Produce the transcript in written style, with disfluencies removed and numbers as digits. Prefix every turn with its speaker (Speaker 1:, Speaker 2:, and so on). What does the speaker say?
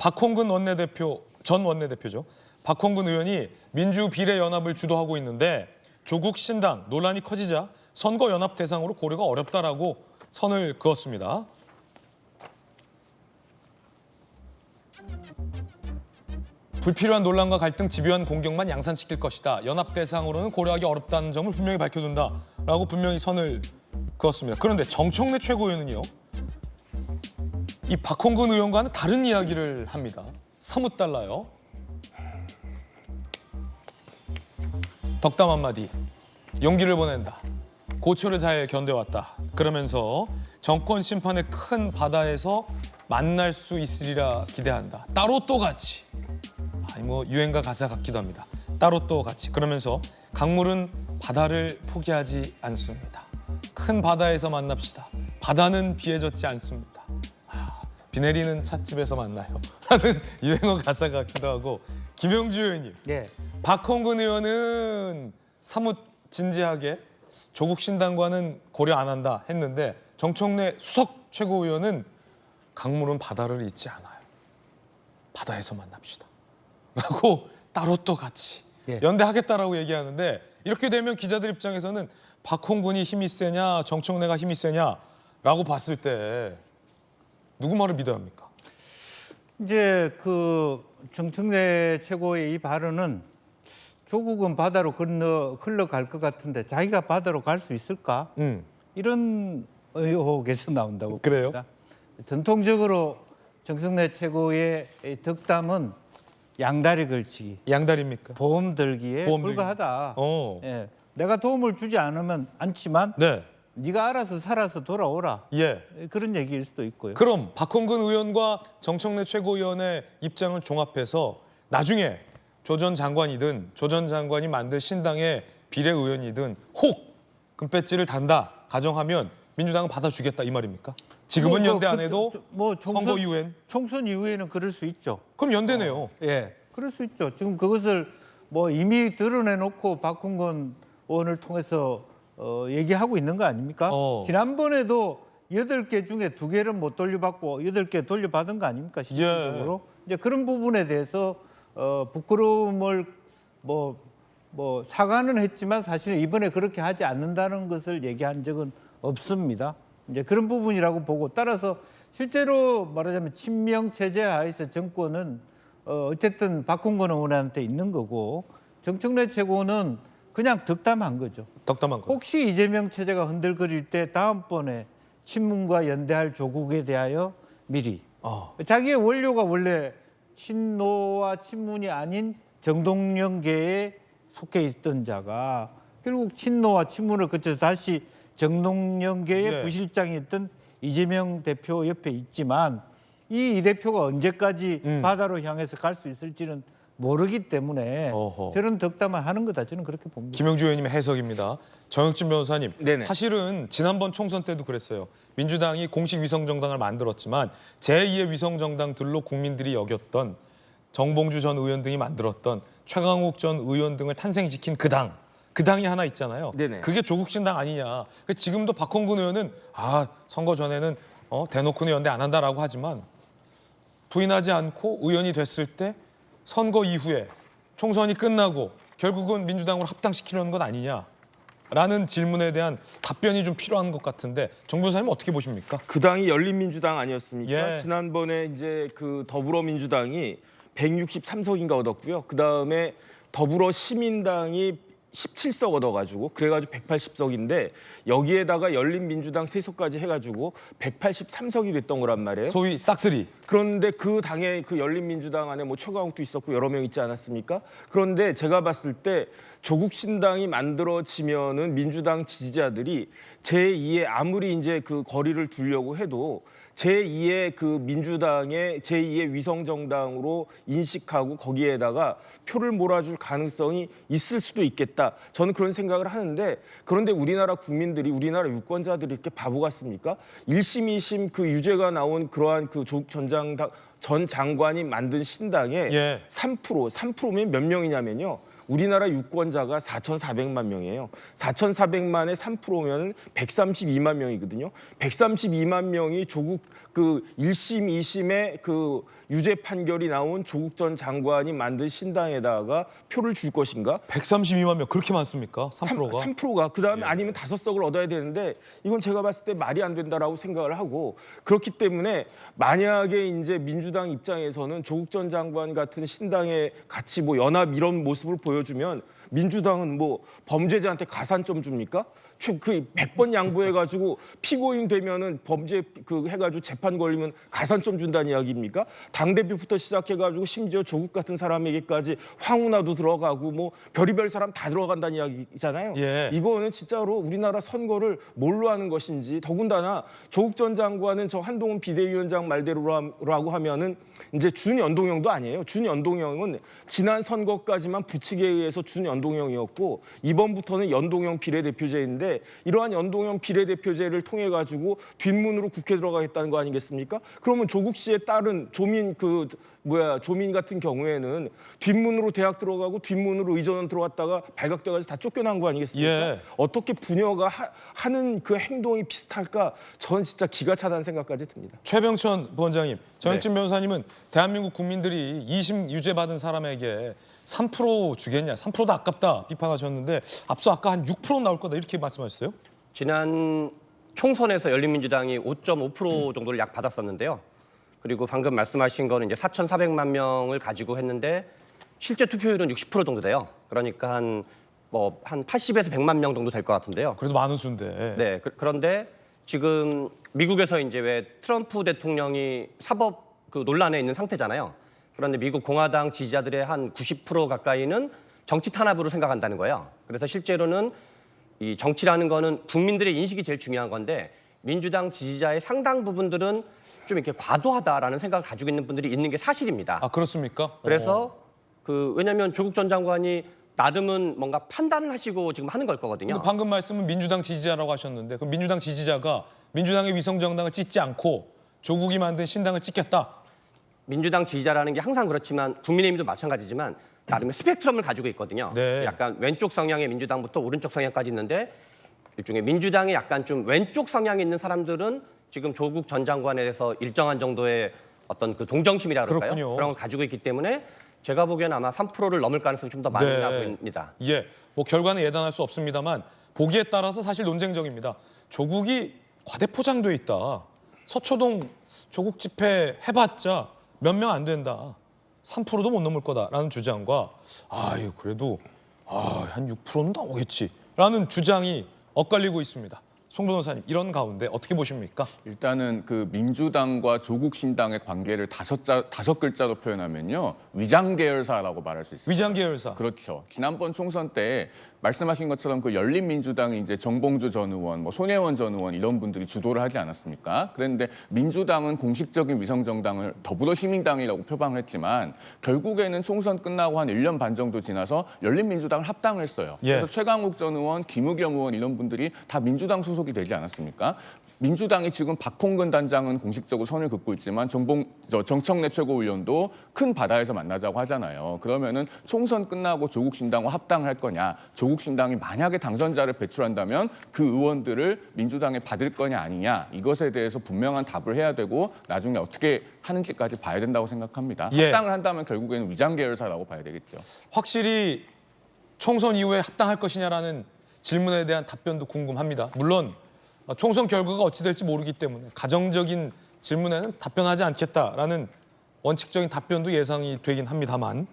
Speaker 1: 박홍근 원내대표, 전 원내대표죠. 박홍근 의원이 민주비례연합을 주도하고 있는데 조국 신당 논란이 커지자 선거연합 대상으로 고려가 어렵다라고 선을 그었습니다. 불필요한 논란과 갈등, 집요한 공격만 양산시킬 것이다. 연합 대상으로는 고려하기 어렵다는 점을 분명히 밝혀둔다라고 분명히 선을 그었습니다. 그런데 정청래 최고위원은요, 이 박홍근 의원과는 다른 이야기를 합니다. 사뭇 달라요. 덕담 한마디, 용기를 보낸다. 고초를 잘 견뎌왔다. 그러면서 정권 심판의 큰 바다에서 만날 수 있으리라 기대한다. 따로 또 같이. 아니 뭐 유행가 가사 같기도 합니다. 따로 또 같이. 그러면서 강물은 바다를 포기하지 않습니다. 큰 바다에서 만납시다. 바다는 비해졌지 않습니다. 비 내리는 찻집에서 만나요. 라는 유행어 가사 같기도 하고. 김영주 의원님,
Speaker 2: 네.
Speaker 1: 박홍근 의원은 사뭇 진지하게 조국 신당과는 고려 안 한다 했는데 정청래 수석 최고위원은 강물은 바다를 잇지 않아요. 바다에서 만납시다. 라고 따로 또 같이 연대하겠다라고 얘기하는데, 이렇게 되면 기자들 입장에서는 박홍근이 힘이 세냐 정청래가 힘이 세냐라고 봤을 때 누구 말을 믿어야 합니까?
Speaker 2: 이제 그 정청래 최고의 이 발언은 조국은 바다로 흘러갈 것 같은데 자기가 바다로 갈 수 있을까? 이런 의혹에서 나온다고
Speaker 1: 그래요?
Speaker 2: 봅니다. 전통적으로 정청래 최고의 덕담은 양다리 걸치기,
Speaker 1: 양다리입니까?
Speaker 2: 보험 들기에
Speaker 1: 보험 들기.
Speaker 2: 불과하다. 예, 내가 도움을 주지 않지만
Speaker 1: 네.
Speaker 2: 네가 알아서 살아서 돌아오라.
Speaker 1: 예.
Speaker 2: 그런 얘기일 수도 있고요.
Speaker 1: 그럼 박홍근 의원과 정청래 최고위원의 입장을 종합해서 나중에 조 전 장관이든 조 전 장관이 만든 신당의 비례의원이든 혹 금배지를 단다 가정하면 민주당은 받아주겠다 이 말입니까? 지금은 연대 안 해도 선거 이후엔?
Speaker 2: 총선 이후에는 그럴 수 있죠.
Speaker 1: 그럼 연대네요.
Speaker 2: 예, 그럴 수 있죠. 지금 그것을 뭐 이미 드러내놓고 박홍근 의원을 통해서 얘기하고 있는 거 아닙니까? 지난번에도 8개 중에 2개를 못 돌려받고 8개 돌려받은 거 아닙니까? 실질적으로. 이제 그런 부분에 대해서 부끄러움을 뭐 사과는 했지만 사실은 이번에 그렇게 하지 않는다는 것을 얘기한 적은 없습니다. 이제 그런 부분이라고 보고, 따라서 실제로 말하자면 친명 체제 하에서 정권은 어쨌든 박홍근 의원한테 있는 거고, 정청래 최고는 그냥 덕담한 거죠.
Speaker 1: 덕담한 거.
Speaker 2: 혹시 이재명 체제가 흔들거릴 때 다음번에 친문과 연대할 조국에 대하여 미리. 자기의 원료가 원래 친노와 친문이 아닌 정동영계에 속해 있던 자가 결국 친노와 친문을 거쳐서 다시 정동영계의 부실장이었던 이재명 대표 옆에 있지만 이 대표가 언제까지 바다로 향해서 갈 수 있을지는 모르기 때문에 저런 덕담을 하는 거다, 저는 그렇게 봅니다.
Speaker 1: 김영주 의원님의 해석입니다. 정혁진 변호사님,
Speaker 3: 네네.
Speaker 1: 사실은 지난번 총선 때도 그랬어요. 민주당이 공식 위성정당을 만들었지만 제2의 위성정당들로 국민들이 여겼던 정봉주 전 의원 등이 만들었던 최강욱 전 의원 등을 탄생시킨 그 당이 하나 있잖아요.
Speaker 3: 네네.
Speaker 1: 그게 조국신당 아니냐. 지금도 박홍근 의원은 선거 전에는 대놓고는 연대 안 한다라고 하지만 부인하지 않고 의원이 됐을 때 선거 이후에 총선이 끝나고 결국은 민주당으로 합당시키려는 것 아니냐라는 질문에 대한 답변이 좀 필요한 것 같은데 정 변호사님 어떻게 보십니까?
Speaker 3: 그 당이 열린민주당 아니었습니까?
Speaker 1: 예.
Speaker 3: 지난번에 이제 그 더불어민주당이 163석인가 얻었고요. 그 다음에 더불어시민당이 17석 얻어가지고 그래가지고 180석인데 여기에다가 열린민주당 3석까지 해가지고 183석이 됐던 거란 말이에요.
Speaker 1: 소위 싹쓸이.
Speaker 3: 그런데 그 당에 그 열린민주당 안에 뭐 최강욱도 있었고 여러 명 있지 않았습니까? 그런데 제가 봤을 때 조국 신당이 만들어지면은 민주당 지지자들이 제2의 아무리 이제 그 거리를 두려고 해도 제2의 그 민주당의 제2의 위성 정당으로 인식하고 거기에다가 표를 몰아줄 가능성이 있을 수도 있겠다. 저는 그런 생각을 하는데, 그런데 우리나라 국민들이, 우리나라 유권자들이 이렇게 바보 같습니까? 1심, 2심 그 유죄가 나온 그러한 그 조국 전 장관이 만든 신당에 3%면 몇 명이냐면요. 우리나라 유권자가 4,400만 명이에요. 4,400만의 3%면 132만 명이거든요. 132만 명이 조국 그 1심, 2심의 그 유죄 판결이 나온 조국 전 장관이 만든 신당에다가 표를 줄 것인가?
Speaker 1: 132만 명 그렇게 많습니까? 3%가?
Speaker 3: 3%가 그다음에 아니면 5석을 얻어야 되는데 이건 제가 봤을 때 말이 안 된다라고 생각을 하고 그렇기 때문에 만약에 이제 민주당 입장에서는 조국 전 장관 같은 신당에 같이 뭐 연합 이런 모습을 보여주면 민주당은 뭐 범죄자한테 가산점 줍니까? 그 100번 양보해가지고 피고인 되면은 범죄 그 해가지고 재판 걸리면 가산점 준다는 이야기입니까? 당 대표부터 시작해가지고 심지어 조국 같은 사람에게까지 황운하도 들어가고 뭐 별의별 사람 다 들어간다는 이야기잖아요.
Speaker 1: 예.
Speaker 3: 이거는 진짜로 우리나라 선거를 뭘로 하는 것인지 더군다나 조국 전 장관은 저 한동훈 비대위원장 말대로라고 하면은 이제 준연동형도 아니에요. 준연동형은 지난 선거까지만 부칙에 의해서 준연동형이었고 이번부터는 연동형 비례대표제인데 이러한 연동형 비례대표제를 통해 가지고 뒷문으로 국회 들어가겠다는 거 아니겠습니까? 그러면 조국 씨의 딸은 조민 조민 같은 경우에는 뒷문으로 대학 들어가고 뒷문으로 의전원 들어갔다가 발각돼가지고 다 쫓겨난 거 아니겠습니까?
Speaker 1: 예.
Speaker 3: 어떻게 부녀가 하는 그 행동이 비슷할까? 전 진짜 기가 차다는 생각까지 듭니다.
Speaker 1: 최병천 부원장님, 정혁진 변호사님은 대한민국 국민들이 2심 유죄 받은 사람에게 3% 주겠냐, 3%도 아깝다 비판하셨는데 앞서 아까 한 6% 나올 거다 이렇게 말씀하셨어요?
Speaker 4: 지난 총선에서 열린민주당이 5.5% 정도를 약 받았었는데요. 그리고 방금 말씀하신 거는 이제 4,400만 명을 가지고 했는데 실제 투표율은 60% 정도 돼요. 그러니까 한 80에서 100만 명 정도 될 것 같은데요.
Speaker 1: 그래도 많은 수인데.
Speaker 4: 네, 그런데 지금 미국에서 이제 왜 트럼프 대통령이 사법 그 논란에 있는 상태잖아요. 그런데 미국 공화당 지지자들의 한 90% 가까이는 정치 탄압으로 생각한다는 거예요. 그래서 실제로는 이 정치라는 거는 국민들의 인식이 제일 중요한 건데 민주당 지지자의 상당 부분들은 좀 이렇게 과도하다라는 생각을 가지고 있는 분들이 있는 게 사실입니다.
Speaker 1: 아 그렇습니까?
Speaker 4: 그래서 왜냐하면 조국 전 장관이 나름은 뭔가 판단을 하시고 지금 하는 걸 거거든요.
Speaker 1: 근데 방금 말씀은 민주당 지지자라고 하셨는데 그럼 민주당 지지자가 민주당의 위성 정당을 찢지 않고 조국이 만든 신당을 찢겠다.
Speaker 4: 민주당 지지자라는 게 항상 그렇지만 국민의힘도 마찬가지지만 나름의 스펙트럼을 가지고 있거든요.
Speaker 1: 네.
Speaker 4: 약간 왼쪽 성향의 민주당부터 오른쪽 성향까지 있는데 일종의 민주당에 약간 좀 왼쪽 성향이 있는 사람들은 지금 조국 전 장관에 대해서 일정한 정도의 어떤 그 동정심이라 그럴까요?
Speaker 1: 그렇군요.
Speaker 4: 그런 걸 가지고 있기 때문에 제가 보기에는 아마 3%를 넘을 가능성이 좀 더 많아 보입니다.
Speaker 1: 예, 뭐 결과는 예단할 수 없습니다만 보기에 따라서 사실 논쟁적입니다. 조국이 과대포장돼 있다. 서초동 조국 집회 해봤자 몇 명 안 된다. 3%도 못 넘을 거다라는 주장과 아유 그래도 한 6%는 나오겠지라는 주장이 엇갈리고 있습니다. 송 변호사님 이런 가운데 어떻게 보십니까?
Speaker 5: 일단은 그 민주당과 조국 신당의 관계를 다섯 글자로 표현하면요 위장 계열사라고 말할 수 있습니다.
Speaker 1: 위장 계열사.
Speaker 5: 그렇죠. 지난번 총선 때 말씀하신 것처럼 그 열린민주당이 이제 정봉주 전 의원, 뭐 손혜원 전 의원 이런 분들이 주도를 하지 않았습니까? 그런데 민주당은 공식적인 위성정당을 더불어시민당이라고 표방을 했지만 결국에는 총선 끝나고 한 1년 반 정도 지나서 열린민주당을 합당을 했어요.
Speaker 1: 예.
Speaker 5: 그래서 최강욱 전 의원, 김의겸 의원 이런 분들이 다 민주당 소속이 되지 않았습니까? 민주당이 지금 박홍근 단장은 공식적으로 선을 긋고 있지만 정청래 최고위원도 큰 바다에서 만나자고 하잖아요. 그러면은 총선 끝나고 조국 신당과 합당할 거냐, 조국 신당이 만약에 당선자를 배출한다면 그 의원들을 민주당에 받을 거냐 아니냐 이것에 대해서 분명한 답을 해야 되고 나중에 어떻게 하는지까지 봐야 된다고 생각합니다.
Speaker 1: 예.
Speaker 5: 합당을 한다면 결국에는 위장 계열사라고 봐야 되겠죠.
Speaker 1: 확실히 총선 이후에 합당할 것이냐라는 질문에 대한 답변도 궁금합니다. 물론 총선 결과가 어찌 될지 모르기 때문에 가정적인 질문에는 답변하지 않겠다라는 원칙적인 답변도 예상이 되긴 합니다만